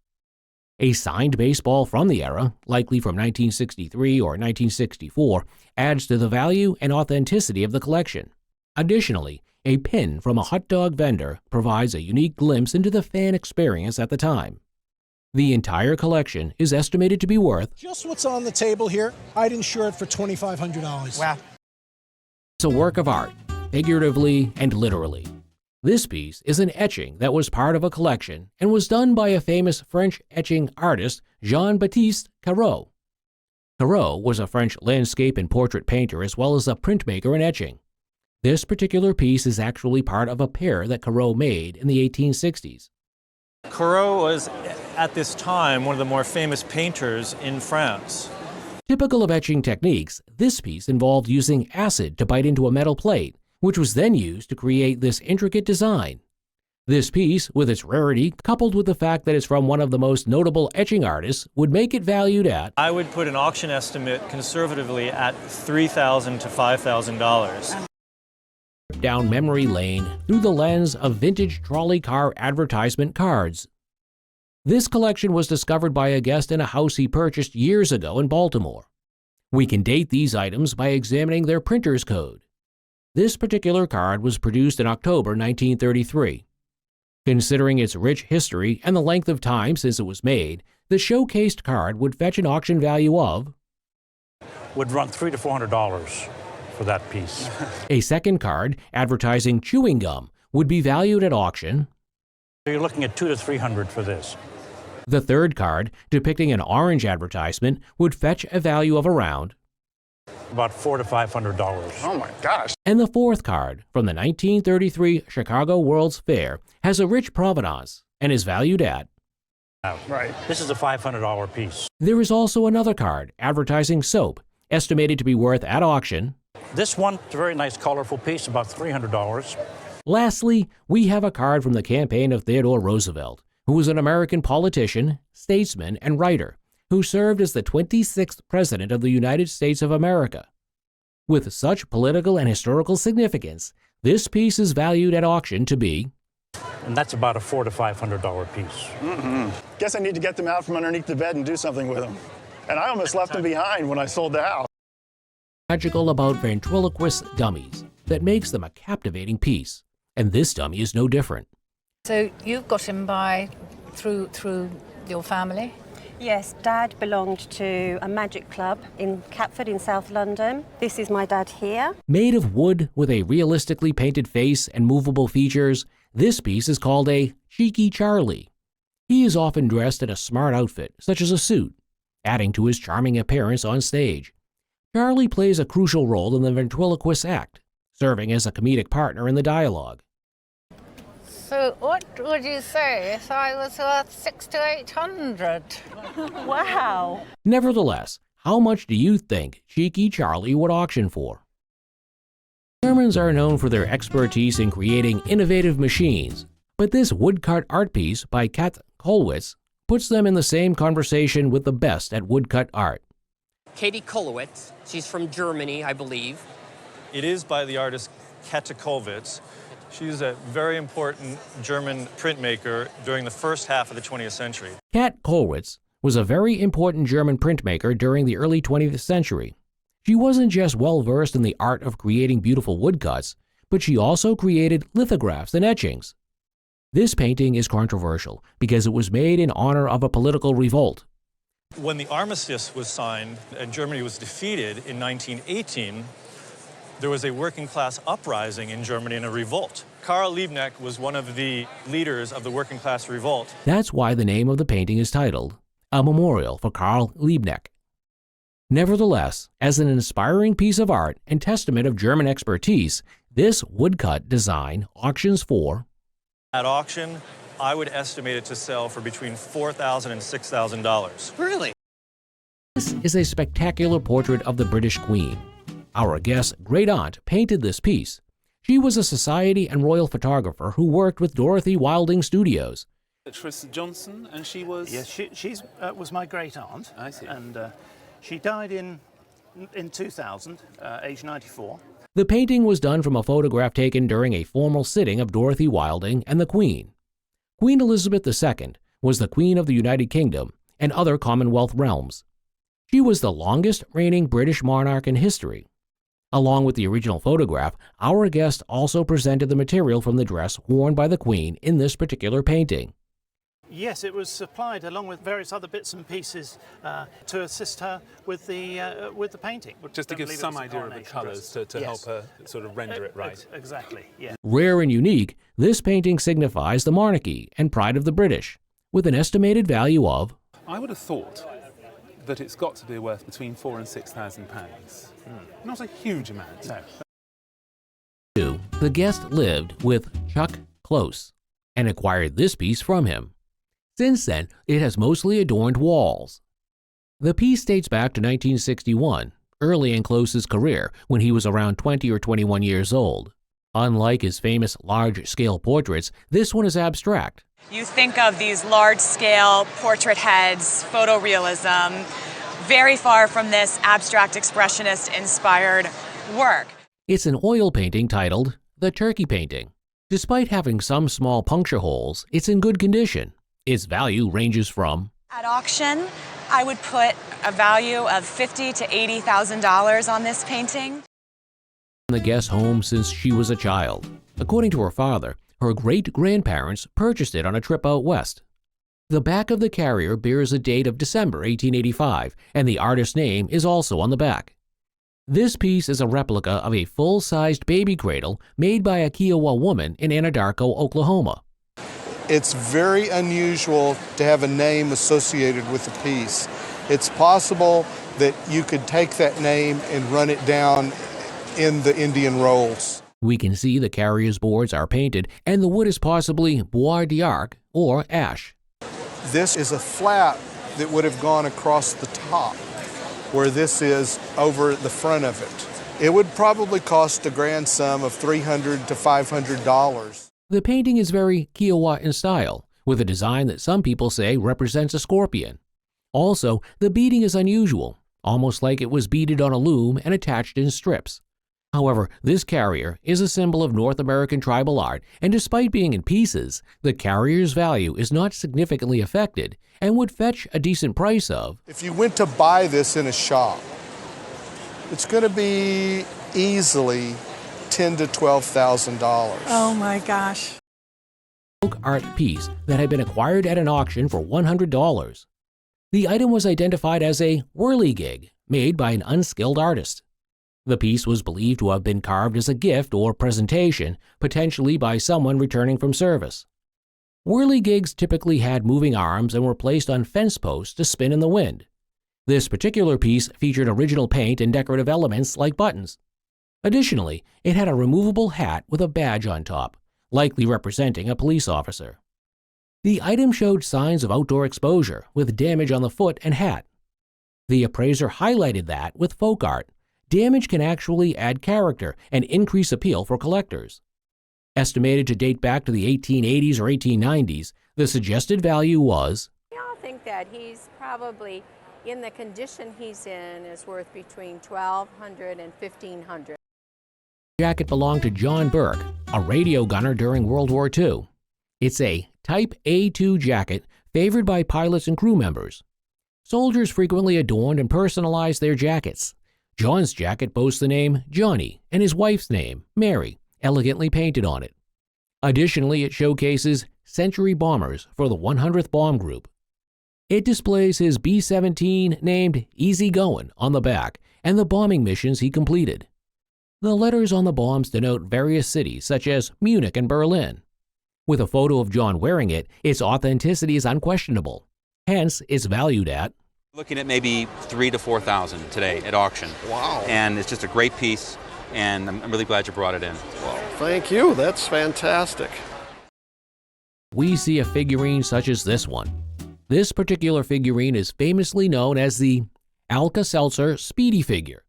A signed baseball from the era, likely from 1963 or 1964, adds to the value and authenticity of the collection. Additionally, a pin from a hot dog vendor provides a unique glimpse into the fan experience at the time. The entire collection is estimated to be worth just what's on the table here. I'd insure it for $2,500. Wow. It's a work of art, figuratively and literally. This piece is an etching that was part of a collection and was done by a famous French etching artist, Jean-Baptiste Corot. Corot was a French landscape and portrait painter as well as a printmaker and etching. This particular piece is actually part of a pair that Corot made in the 1860s. Corot was, at this time, one of the more famous painters in France. Typical of etching techniques, this piece involved using acid to bite into a metal plate, which was then used to create this intricate design. This piece, with its rarity, coupled with the fact that it's from one of the most notable etching artists, would make it valued at, I would put an auction estimate conservatively at $3,000 to $5,000. Down memory lane through the lens of vintage trolley car advertisement cards. This collection was discovered by a guest in a house he purchased years ago in Baltimore. We can date these items by examining their printer's code. This particular card was produced in October 1933. Considering its rich history and the length of time since it was made, the showcased card would fetch an auction value of would run $300 to $400 for that piece. A second card advertising chewing gum would be valued at auction. You're looking at $200 to $300 for this. The third card, depicting an orange advertisement, would fetch a value of around about $400 to $500. Oh my gosh. And the fourth card, from the 1933 Chicago World's Fair, has a rich provenance and is valued at Right. This is a $500 piece. There is also another card advertising soap, estimated to be worth at auction. This one, it's a very nice colorful piece, about $300. Lastly, we have a card from the campaign of Theodore Roosevelt, who was an American politician, statesman, and writer, who served as the 26th President of the United States of America. With such political and historical significance, this piece is valued at auction to be, and that's about a $400 to $500 piece. Mm-hmm. Guess I need to get them out from underneath the bed and do something with them. And I almost left them behind when I sold the house. Magical about ventriloquist dummies that makes them a captivating piece, and this dummy is no different. So you've got him through your family? Yes, Dad belonged to a magic club in Catford in South London. This is my dad here. Made of wood with a realistically painted face and movable features, this piece is called a Cheeky Charlie. He is often dressed in a smart outfit, such as a suit, adding to his charming appearance on stage. Charlie plays a crucial role in the ventriloquist act, serving as a comedic partner in the dialogue. So what would you say if I was worth 600 to 800? Wow. Nevertheless, how much do you think Cheeky Charlie would auction for? Germans are known for their expertise in creating innovative machines, but this woodcut art piece by Kat Kollwitz puts them in the same conversation with the best at woodcut art. Katie Kollwitz, she's from Germany, I believe. It is by the artist Käthe Kollwitz. She's a very important German printmaker during the first half of the 20th century. Kat Kollwitz was a very important German printmaker during the early 20th century. She wasn't just well-versed in the art of creating beautiful woodcuts, but she also created lithographs and etchings. This painting is controversial because it was made in honor of a political revolt. When the armistice was signed and Germany was defeated in 1918, there was a working-class uprising in Germany and a revolt. Karl Liebknecht was one of the leaders of the working-class revolt. That's why the name of the painting is titled A Memorial for Karl Liebknecht. Nevertheless, as an inspiring piece of art and testament of German expertise, this woodcut design auctions for... At auction, I would estimate it to sell for between $4,000 and $6,000. Really? This is a spectacular portrait of the British Queen. Our guest's great-aunt painted this piece. She was a society and royal photographer who worked with Dorothy Wilding Studios. Trissa Johnson, and she was... Yes, she was my great-aunt. I see. And she died in 2000, age 94. The painting was done from a photograph taken during a formal sitting of Dorothy Wilding and the Queen. Queen Elizabeth II was the Queen of the United Kingdom and other Commonwealth realms. She was the longest reigning British monarch in history. Along with the original photograph, our guest also presented the material from the dress worn by the Queen in this particular painting. Yes, it was supplied along with various other bits and pieces to assist her with the painting. Just to give some idea of the colours to help her sort of render it right. Exactly, yeah. Rare and unique, this painting signifies the monarchy and pride of the British, with an estimated value of... I would have thought that it's got to be worth between £4,000 and £6,000. Not a huge amount. No. The guest lived with Chuck Close and acquired this piece from him. Since then, it has mostly adorned walls. The piece dates back to 1961, early in Close's career when he was around 20 or 21 years old. Unlike his famous large-scale portraits, this one is abstract. You think of these large-scale portrait heads, photorealism, very far from this abstract expressionist-inspired work. It's an oil painting titled The Turkey Painting. Despite having some small puncture holes, it's in good condition. Its value ranges from... At auction, I would put a value of $50,000 to $80,000 on this painting. The guest's home since she was a child. According to her father, her great-grandparents purchased it on a trip out west. The back of the carrier bears a date of December 1885, and the artist's name is also on the back. This piece is a replica of a full-sized baby cradle made by a Kiowa woman in Anadarko, Oklahoma. It's very unusual to have a name associated with a piece. It's possible that you could take that name and run it down in the Indian rolls. We can see the carrier's boards are painted, and the wood is possibly bois d'arc or ash. This is a flap that would have gone across the top, where this is over the front of it. It would probably cost a grand sum of $300 to $500. The painting is very Kiowa in style, with a design that some people say represents a scorpion. Also, the beading is unusual, almost like it was beaded on a loom and attached in strips. However, this carrier is a symbol of North American tribal art, and despite being in pieces, the carrier's value is not significantly affected and would fetch a decent price of... If you went to buy this in a shop, it's going to be easily $10,000 to $12,000. Oh my gosh. Folk art piece that had been acquired at an auction for $100. The item was identified as a whirligig made by an unskilled artist. The piece was believed to have been carved as a gift or presentation, potentially by someone returning from service. Whirligigs typically had moving arms and were placed on fence posts to spin in the wind. This particular piece featured original paint and decorative elements like buttons. Additionally, it had a removable hat with a badge on top, likely representing a police officer. The item showed signs of outdoor exposure, with damage on the foot and hat. The appraiser highlighted that, with folk art, damage can actually add character and increase appeal for collectors. Estimated to date back to the 1880s or 1890s, the suggested value was, We all think that he's probably, in the condition he's in, is worth between $1,200 and $1,500. jacket belonged to John Burke, a radio gunner during World War II. It's a Type A2 jacket favored by pilots and crew members. Soldiers frequently adorned and personalized their jackets. John's jacket boasts the name Johnny and his wife's name, Mary, elegantly painted on it. Additionally, it showcases Century bombers for the 100th Bomb Group. It displays his B-17 named Easy Goin' on the back and the bombing missions he completed. The letters on the bombs denote various cities such as Munich and Berlin. With a photo of John wearing it, its authenticity is unquestionable. Hence, it's valued at, looking at maybe $3,000 to $4,000 today at auction. Wow. And it's just a great piece, and I'm really glad you brought it in. Well, thank you. That's fantastic. we see a figurine such as this one. This particular figurine is famously known as the Alka-Seltzer Speedy figure.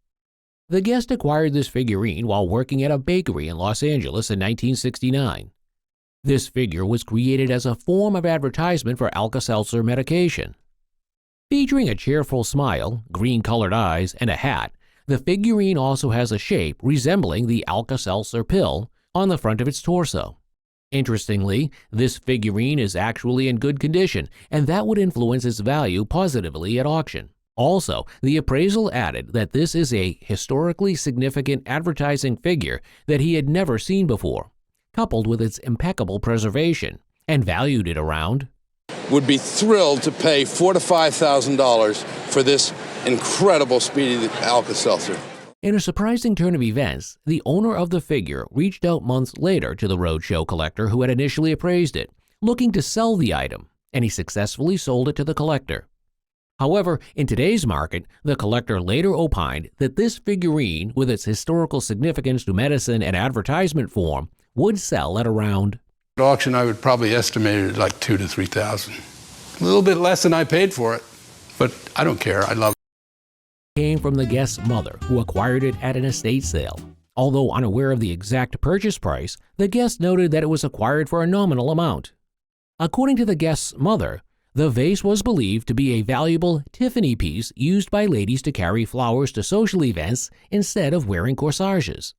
The guest acquired this figurine while working at a bakery in Los Angeles in 1969. This figure was created as a form of advertisement for Alka-Seltzer medication. Featuring a cheerful smile, green-colored eyes, and a hat, the figurine also has a shape resembling the Alka-Seltzer pill on the front of its torso. Interestingly, this figurine is actually in good condition, and that would influence its value positively at auction. Also, the appraisal added that this is a historically significant advertising figure that he had never seen before, coupled with its impeccable preservation, and valued it around. Would be thrilled to pay $4,000 to $5,000 for this incredible Speedy Alka-Seltzer. In a surprising turn of events, the owner of the figure reached out months later to the Roadshow collector who had initially appraised it, looking to sell the item, and he successfully sold it to the collector. However, in today's market, the collector later opined that this figurine, with its historical significance to medicine and advertisement form, would sell at around. At auction, I would probably estimate it at like $2,000 to $3,000. A little bit less than I paid for it, but I don't care. I love it. Came from the guest's mother, who acquired it at an estate sale. Although unaware of the exact purchase price, the guest noted that it was acquired for a nominal amount. According to the guest's mother, the vase was believed to be a valuable Tiffany piece used by ladies to carry flowers to social events instead of wearing corsages.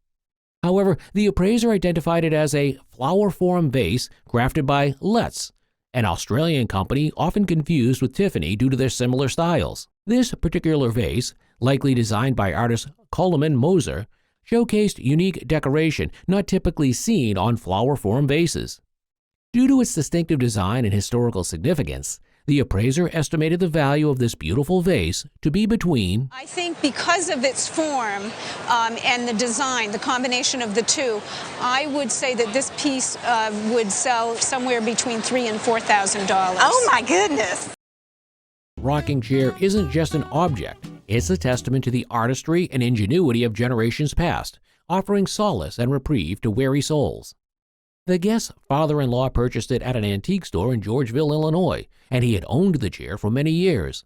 However, the appraiser identified it as a flower-form vase crafted by Letts, an Australian company often confused with Tiffany due to their similar styles. This particular vase, likely designed by artist Coleman Moser, showcased unique decoration not typically seen on flower-form vases. Due to its distinctive design and historical significance, the appraiser estimated the value of this beautiful vase to be between. I think because of its form and the design, the combination of the two, I would say that this piece would sell somewhere between $3,000 and $4,000. Oh my goodness! Rocking chair isn't just an object, it's a testament to the artistry and ingenuity of generations past, offering solace and reprieve to weary souls. The guest's father-in-law purchased it at an antique store in Georgeville, Illinois, and he had owned the chair for many years.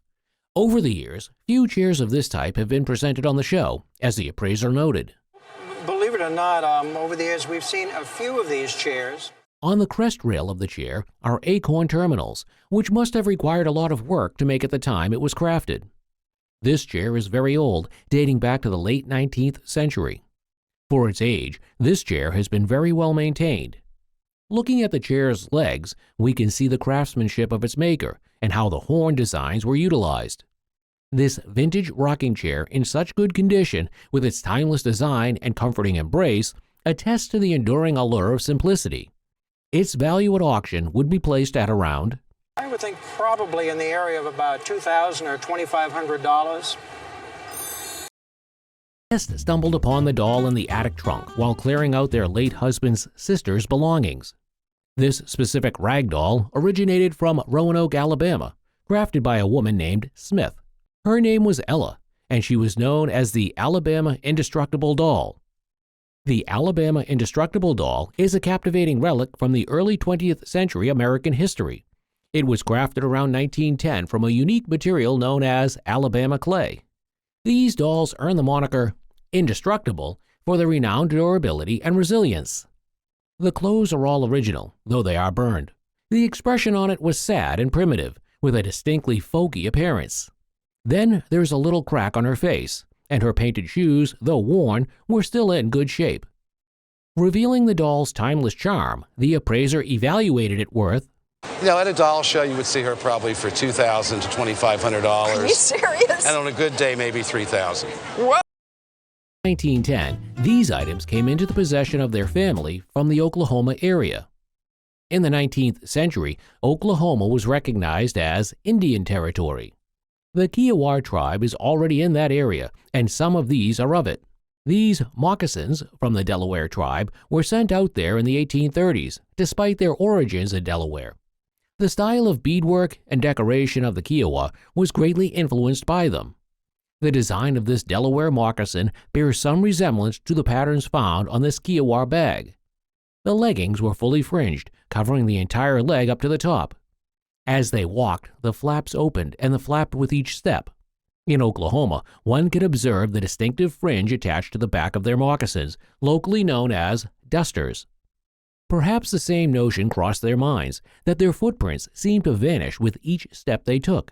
Over the years, few chairs of this type have been presented on the show, as the appraiser noted. Believe it or not, over the years we've seen a few of these chairs. On the crest rail of the chair are acorn terminals, which must have required a lot of work to make at the time it was crafted. This chair is very old, dating back to the late 19th century. For its age, this chair has been very well maintained. Looking at the chair's legs, we can see the craftsmanship of its maker and how the horn designs were utilized. This vintage rocking chair in such good condition, with its timeless design and comforting embrace, attests to the enduring allure of simplicity. Its value at auction would be placed at around. I would think probably in the area of about $2,000 or $2,500. Guests stumbled upon the doll in the attic trunk while clearing out their late husband's sister's belongings. This specific rag doll originated from Roanoke, Alabama, crafted by a woman named Smith. Her name was Ella, and she was known as the Alabama Indestructible Doll. The Alabama Indestructible doll is a captivating relic from the early 20th century American history. It was crafted around 1910 from a unique material known as Alabama clay. These dolls earn the moniker Indestructible for their renowned durability and resilience. The clothes are all original, though they are burned. The expression on it was sad and primitive, with a distinctly folky appearance. Then there's a little crack on her face, and her painted shoes, though worn, were still in good shape. Revealing the doll's timeless charm, the appraiser evaluated it worth, at a doll show, you would see her probably for $2,000 to $2,500. Are you serious? And on a good day, maybe $3,000. What? 1910, these items came into the possession of their family from the Oklahoma area. In the 19th century, Oklahoma was recognized as Indian Territory. The Kiowa tribe is already in that area, and some of these are of it. These moccasins from the Delaware tribe were sent out there in the 1830s, despite their origins in Delaware. The style of beadwork and decoration of the Kiowa was greatly influenced by them. The design of this Delaware moccasin bears some resemblance to the patterns found on this Kiowa bag. The leggings were fully fringed, covering the entire leg up to the top. As they walked, the flaps opened and flapped with each step. In Oklahoma, one can observe the distinctive fringe attached to the back of their moccasins, locally known as dusters. Perhaps the same notion crossed their minds, that their footprints seemed to vanish with each step they took.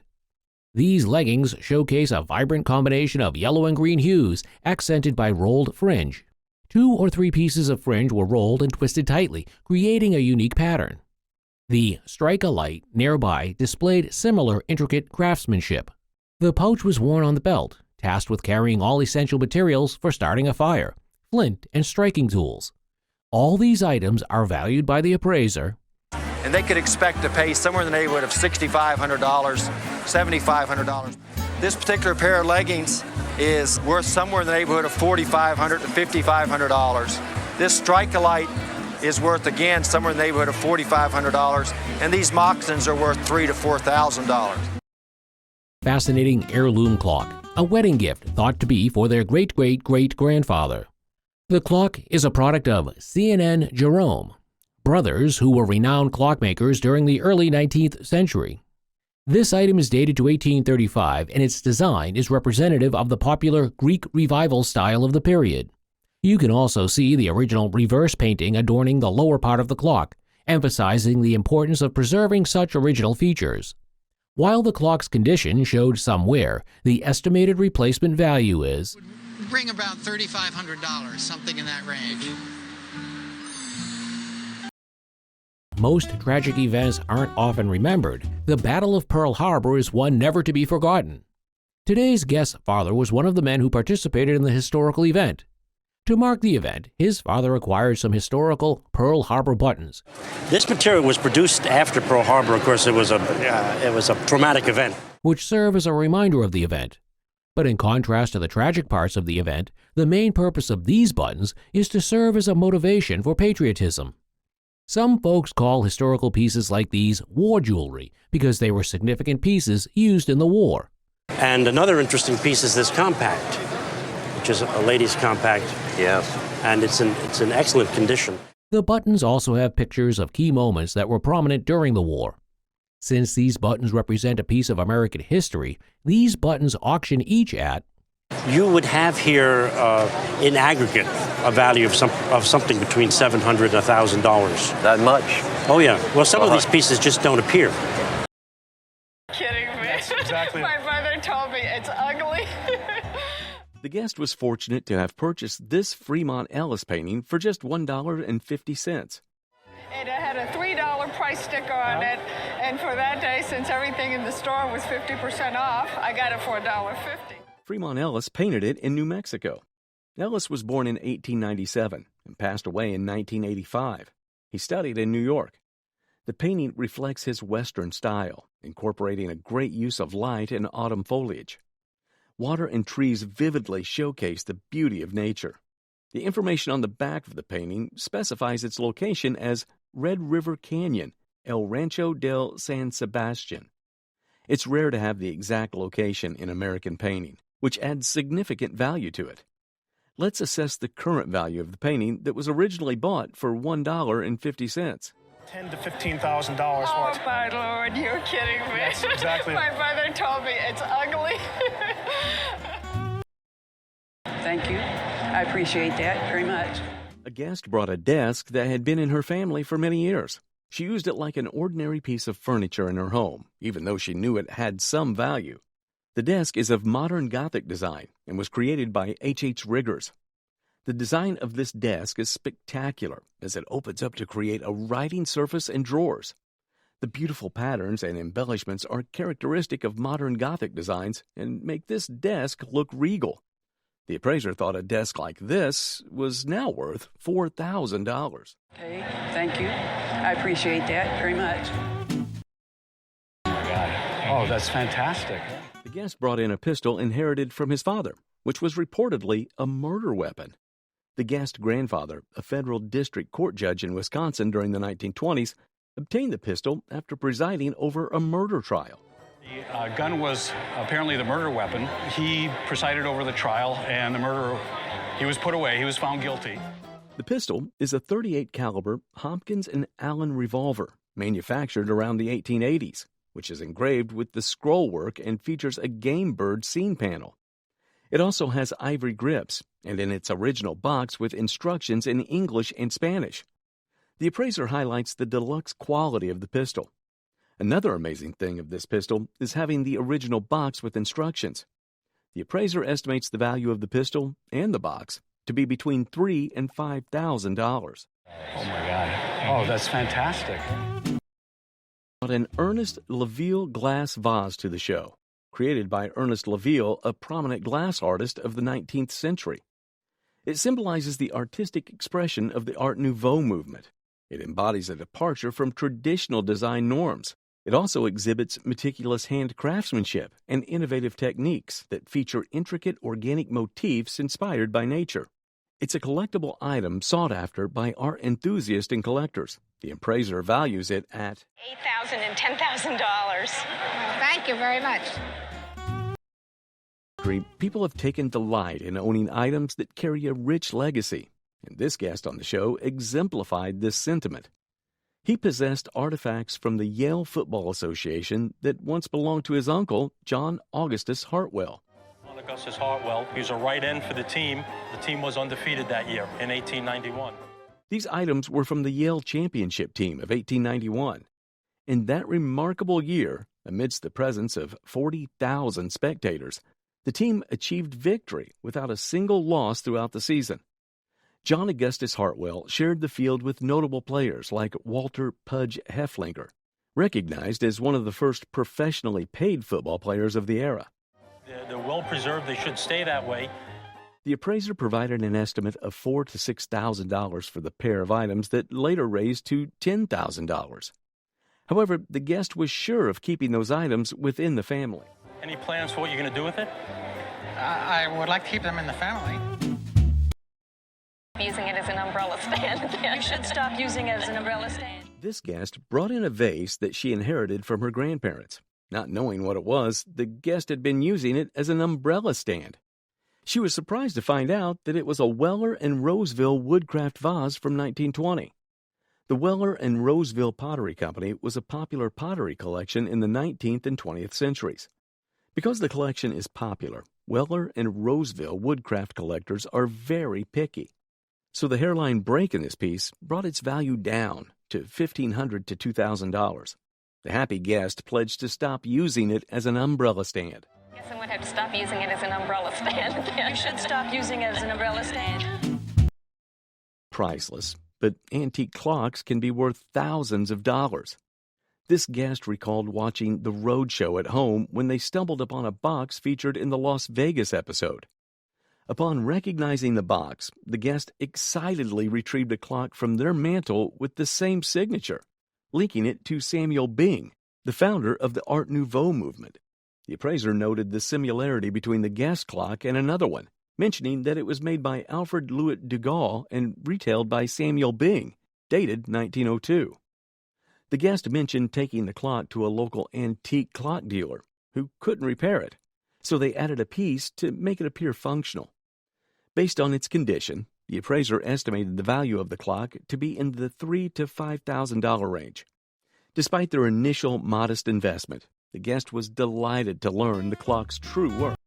These leggings showcase a vibrant combination of yellow and green hues, accented by rolled fringe. 2 or 3 pieces of fringe were rolled and twisted tightly, creating a unique pattern. The strike-a-light nearby displayed similar intricate craftsmanship. The pouch was worn on the belt, tasked with carrying all essential materials for starting a fire, flint, and striking tools. All these items are valued by the appraiser, and they could expect to pay somewhere in the neighborhood of $6,500, $7,500. This particular pair of leggings is worth somewhere in the neighborhood of $4,500 to $5,500. This strike-a-light is worth, again, somewhere in the neighborhood of $4,500, and these moccasins are worth $3,000 to $4,000. Fascinating heirloom clock, a wedding gift thought to be for their great-great-great-grandfather. The clock is a product of C&N Jerome, brothers who were renowned clockmakers during the early 19th century. This item is dated to 1835, and its design is representative of the popular Greek Revival style of the period. You can also see the original reverse painting adorning the lower part of the clock, emphasizing the importance of preserving such original features. While the clock's condition showed some wear, the estimated replacement value is would bring about $3,500, something in that range. Most tragic events aren't often remembered. The Battle of Pearl Harbor is one never to be forgotten. Today's guest's father was one of the men who participated in the historical event. To mark the event, his father acquired some historical Pearl Harbor buttons. This material was produced after Pearl Harbor. Of course, it was a traumatic event, which serve as a reminder of the event. But in contrast to the tragic parts of the event, the main purpose of these buttons is to serve as a motivation for patriotism. Some folks call historical pieces like these war jewelry because they were significant pieces used in the war. And another interesting piece is this compact, which is a ladies' compact. Yes. And it's in excellent condition. The buttons also have pictures of key moments that were prominent during the war. Since these buttons represent a piece of American history, these buttons auction each at you would have here, in aggregate, a value of something between $700 and $1,000. That much? Oh, yeah. Well, some of these pieces just don't appear. Kidding me? That's exactly. My brother told me it's ugly. The guest was fortunate to have purchased this Fremont Ellis painting for just $1.50. It had a $3 price sticker on it, and for that day, since everything in the store was 50% off, I got it for $1.50. Fremont Ellis painted it in New Mexico. Ellis was born in 1897 and passed away in 1985. He studied in New York. The painting reflects his Western style, incorporating a great use of light and autumn foliage. Water and trees vividly showcase the beauty of nature. The information on the back of the painting specifies its location as Red River Canyon, El Rancho del San Sebastian. It's rare to have the exact location in American painting, which adds significant value to it. Let's assess the current value of the painting that was originally bought for $1.50. $10,000 to $15,000 Oh, worth. my Lord, you're kidding me. That's exactly. My brother told me it's ugly. Thank you. I appreciate that very much. A guest brought a desk that had been in her family for many years. She used it like an ordinary piece of furniture in her home, even though she knew it had some value. The desk is of modern Gothic design and was created by H.H. Riggers. The design of this desk is spectacular as it opens up to create a writing surface and drawers. The beautiful patterns and embellishments are characteristic of modern Gothic designs and make this desk look regal. The appraiser thought a desk like this was now worth $4,000. Okay, thank you. I appreciate that very much. Oh, my God. Oh, that's fantastic. The guest brought in a pistol inherited from his father, which was reportedly a murder weapon. The guest's grandfather, a federal district court judge in Wisconsin during the 1920s, obtained the pistol after presiding over a murder trial. The gun was apparently the murder weapon. He presided over the trial, and the murderer, he was put away. He was found guilty. The pistol is a .38 caliber Hopkins & Allen revolver, manufactured around the 1880s, which is engraved with the scroll work and features a game bird scene panel. It also has ivory grips, and in its original box with instructions in English and Spanish. The appraiser highlights the deluxe quality of the pistol. Another amazing thing of this pistol is having the original box with instructions. The appraiser estimates the value of the pistol and the box to be between $3,000 and $5,000. Oh, my God. Oh, that's fantastic. Brought an Ernest Laville glass vase to the show, created by Ernest Laville, a prominent glass artist of the 19th century. It symbolizes the artistic expression of the Art Nouveau movement. It embodies a departure from traditional design norms. It also exhibits meticulous hand craftsmanship and innovative techniques that feature intricate organic motifs inspired by nature. It's a collectible item sought after by art enthusiasts and collectors. The appraiser values it at $8,000 and $10,000. Thank you very much. People have taken delight in owning items that carry a rich legacy, and this guest on the show exemplified this sentiment. He possessed artifacts from the Yale Football Association that once belonged to his uncle, John Augustus Hartwell. John Augustus Hartwell, he was a right end for the team. The team was undefeated that year in 1891. These items were from the Yale championship team of 1891. In that remarkable year, amidst the presence of 40,000 spectators, the team achieved victory without a single loss throughout the season. John Augustus Hartwell shared the field with notable players like Walter Pudge Hefflinger, recognized as one of the first professionally paid football players of the era. They're well preserved. They should stay that way. The appraiser provided an estimate of $4,000 to $6,000 for the pair of items that later raised to $10,000. However, the guest was sure of keeping those items within the family. Any plans for what you're going to do with it? I would like to keep them in the family. Using it as an umbrella stand. You should stop using it as an umbrella stand. This guest brought in a vase that she inherited from her grandparents. Not knowing what it was, the guest had been using it as an umbrella stand. She was surprised to find out that it was a Weller and Roseville woodcraft vase from 1920. The Weller and Roseville Pottery Company was a popular pottery collection in the 19th and 20th centuries. Because the collection is popular, Weller and Roseville woodcraft collectors are very picky. So the hairline break in this piece brought its value down to $1,500 to $2,000. The happy guest pledged to stop using it as an umbrella stand. I guess I'm going to have to stop using it as an umbrella stand. You should stop using it as an umbrella stand. Priceless, but antique clocks can be worth thousands of dollars. This guest recalled watching the Roadshow at home when they stumbled upon a box featured in the Las Vegas episode. Upon recognizing the box, the guest excitedly retrieved a clock from their mantle with the same signature, linking it to Samuel Bing, the founder of the Art Nouveau movement. The appraiser noted the similarity between the guest clock and another one, mentioning that it was made by Alfred Louis Dugal and retailed by Samuel Bing, dated 1902. The guest mentioned taking the clock to a local antique clock dealer who couldn't repair it, so they added a piece to make it appear functional. Based on its condition, the appraiser estimated the value of the clock to be in the $3,000 to $5,000 range. Despite their initial modest investment, the guest was delighted to learn the clock's true worth.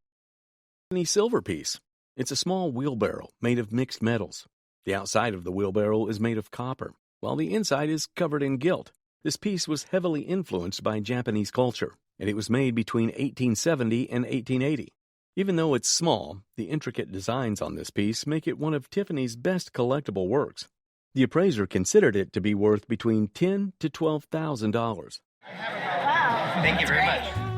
The silver piece. It's a small wheelbarrow made of mixed metals. The outside of the wheelbarrow is made of copper, while the inside is covered in gilt. This piece was heavily influenced by Japanese culture, and it was made between 1870 and 1880. Even though it's small, the intricate designs on this piece make it one of Tiffany's best collectible works. The appraiser considered it to be worth between $10,000 to $12,000. Wow. Thank you very much.